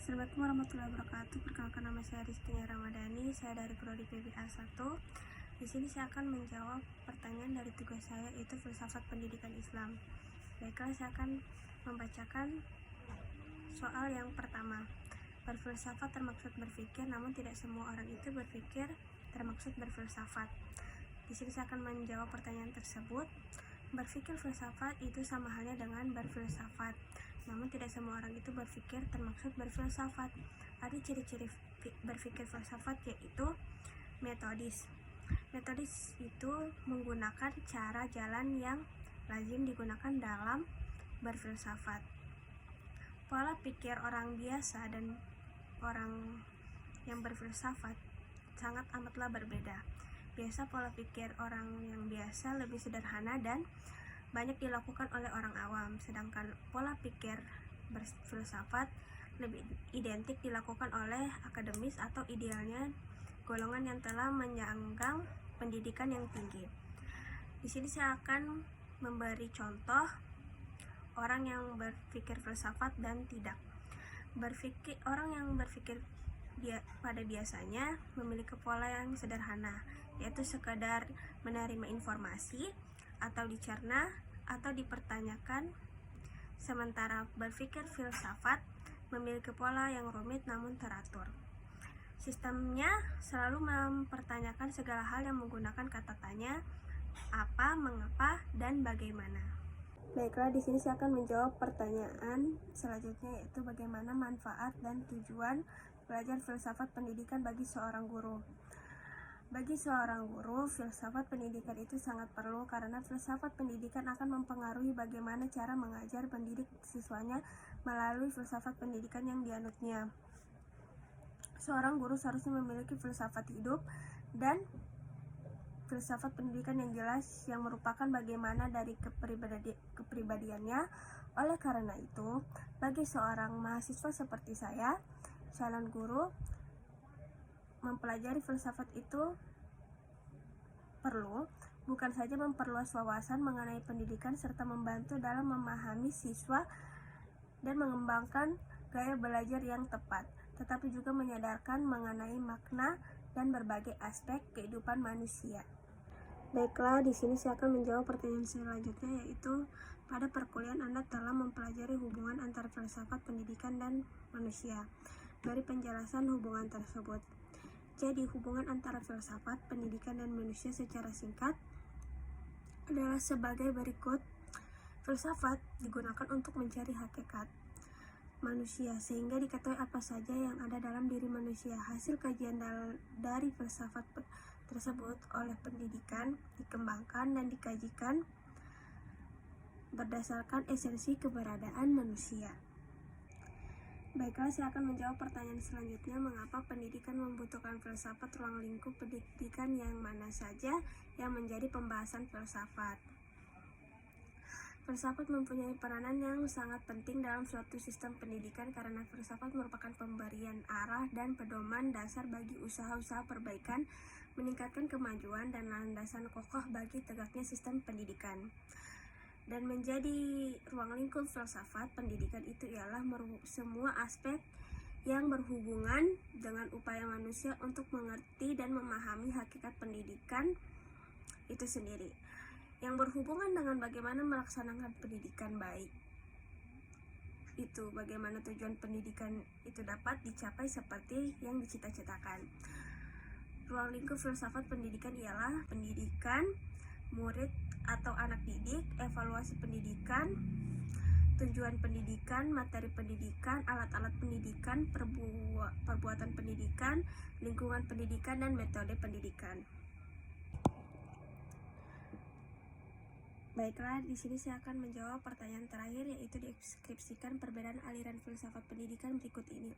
Assalamualaikum warahmatullahi wabarakatuh. Perkenalkan, nama saya Rizky Ramadhani. Saya dari Prodi PBA 1. Di sini saya akan menjawab pertanyaan dari tugas saya, yaitu filsafat pendidikan Islam. Baiklah, saya akan membacakan soal yang pertama. Berfilsafat termaksud berpikir, namun tidak semua orang itu berpikir termaksud berfilsafat. Di sini saya akan menjawab pertanyaan tersebut. Berpikir filsafat itu sama halnya dengan berfilsafat, namun tidak semua orang itu berpikir termaksud berfilsafat. Ada ciri-ciri berpikir filsafat, yaitu metodis. Metodis itu menggunakan cara jalan yang lazim digunakan dalam berfilsafat. Pola pikir orang biasa dan orang yang berfilsafat sangat amatlah berbeda. Biasa pola pikir orang yang biasa lebih sederhana dan banyak dilakukan oleh orang awam, sedangkan pola pikir berfilsafat lebih identik dilakukan oleh akademis atau idealnya golongan yang telah menyandang pendidikan yang tinggi. Di sini saya akan memberi contoh orang yang berpikir filsafat dan tidak. Orang yang berpikir pada biasanya memiliki pola yang sederhana, yaitu sekadar menerima informasi atau dicerna atau dipertanyakan, sementara berpikir filsafat memiliki pola yang rumit namun teratur. Sistemnya selalu mempertanyakan segala hal yang menggunakan kata tanya, apa, mengapa, dan bagaimana. Baiklah, di sini saya akan menjawab pertanyaan selanjutnya, yaitu bagaimana manfaat dan tujuan belajar filsafat pendidikan bagi seorang guru. Bagi seorang guru, filsafat pendidikan itu sangat perlu karena filsafat pendidikan akan mempengaruhi bagaimana cara mengajar pendidik siswanya melalui filsafat pendidikan yang dianutnya. Seorang guru seharusnya memiliki filsafat hidup dan filsafat pendidikan yang jelas yang merupakan bagaimana dari kepribadiannya. Oleh karena itu, bagi seorang mahasiswa seperti saya, calon guru, mempelajari filsafat itu perlu bukan saja memperluas wawasan mengenai pendidikan serta membantu dalam memahami siswa dan mengembangkan gaya belajar yang tepat, tetapi juga menyadarkan mengenai makna dan berbagai aspek kehidupan manusia. Baiklah, di sini saya akan menjawab pertanyaan selanjutnya, yaitu pada perkuliahan Anda telah mempelajari hubungan antara filsafat pendidikan dan manusia. Dari penjelasan hubungan tersebut, jadi hubungan antara filsafat, pendidikan, dan manusia secara singkat adalah sebagai berikut. Filsafat digunakan untuk mencari hakikat manusia, sehingga diketahui apa saja yang ada dalam diri manusia. Hasil kajian dari filsafat tersebut oleh pendidikan dikembangkan dan dikajikan berdasarkan esensi keberadaan manusia. Baiklah, saya akan menjawab pertanyaan selanjutnya, mengapa pendidikan membutuhkan filsafat. Ruang lingkup pendidikan yang mana saja yang menjadi pembahasan filsafat. Filsafat mempunyai peranan yang sangat penting dalam suatu sistem pendidikan karena filsafat merupakan pemberian arah dan pedoman dasar bagi usaha-usaha perbaikan, meningkatkan kemajuan, dan landasan kokoh bagi tegaknya sistem pendidikan. Dan menjadi ruang lingkup filsafat pendidikan itu ialah semua aspek yang berhubungan dengan upaya manusia untuk mengerti dan memahami hakikat pendidikan itu sendiri, yang berhubungan dengan bagaimana melaksanakan pendidikan baik. Itu bagaimana tujuan pendidikan itu dapat dicapai seperti yang dicita-citakan. Ruang lingkup filsafat pendidikan ialah pendidikan, murid atau anak didik, evaluasi pendidikan, tujuan pendidikan, materi pendidikan, alat-alat pendidikan, perbuatan pendidikan, lingkungan pendidikan, dan metode pendidikan. Baiklah, di sini saya akan menjawab pertanyaan terakhir, yaitu deskripsikan perbedaan aliran filsafat pendidikan berikut ini.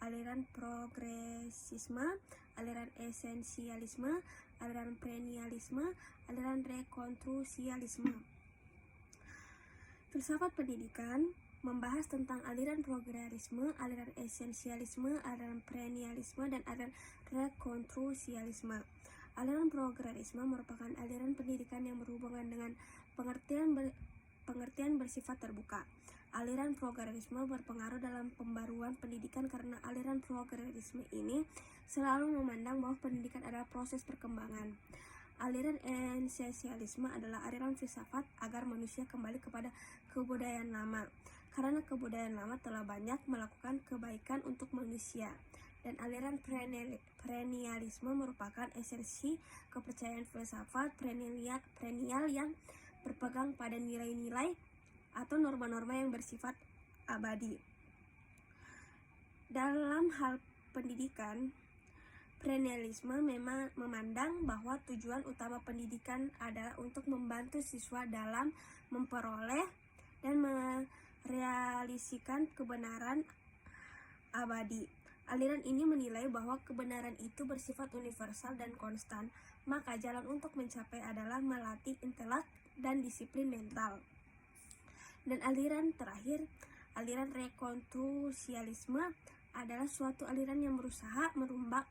Aliran progresisme, aliran esensialisme, aliran premialisme, aliran rekonstruksialisme. Filsafat pendidikan membahas tentang aliran progresisme, aliran esensialisme, aliran premialisme, dan aliran rekonstruksialisme. Aliran progresisme merupakan aliran pendidikan yang berhubungan dengan pengertian bersifat terbuka. Aliran progresisme berpengaruh dalam pembaruan pendidikan karena aliran progresisme ini selalu memandang bahwa pendidikan adalah proses perkembangan. Aliran esensialisme adalah aliran filsafat agar manusia kembali kepada kebudayaan lama, karena kebudayaan lama telah banyak melakukan kebaikan untuk manusia. Dan aliran perennialisme merupakan esensi kepercayaan filsafat perennial yang berpegang pada nilai-nilai atau norma-norma yang bersifat abadi. Dalam hal pendidikan, perennialisme memang memandang bahwa tujuan utama pendidikan adalah untuk membantu siswa dalam memperoleh dan merealisasikan kebenaran abadi. Aliran ini menilai bahwa kebenaran itu bersifat universal dan konstan, maka jalan untuk mencapai adalah melatih intelek dan disiplin mental. Dan aliran terakhir, aliran rekonstruksialisme adalah suatu aliran yang berusaha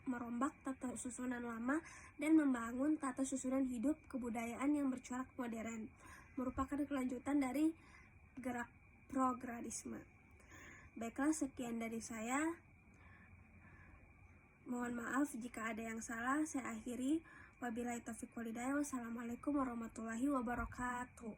merombak tata susunan lama dan membangun tata susunan hidup kebudayaan yang bercorak modern, merupakan kelanjutan dari gerak progresisme. Baiklah, sekian dari saya. Mohon maaf jika ada yang salah, saya akhiri. Wabillahi taufiq walhidayah. Wassalamualaikum warahmatullahi wabarakatuh.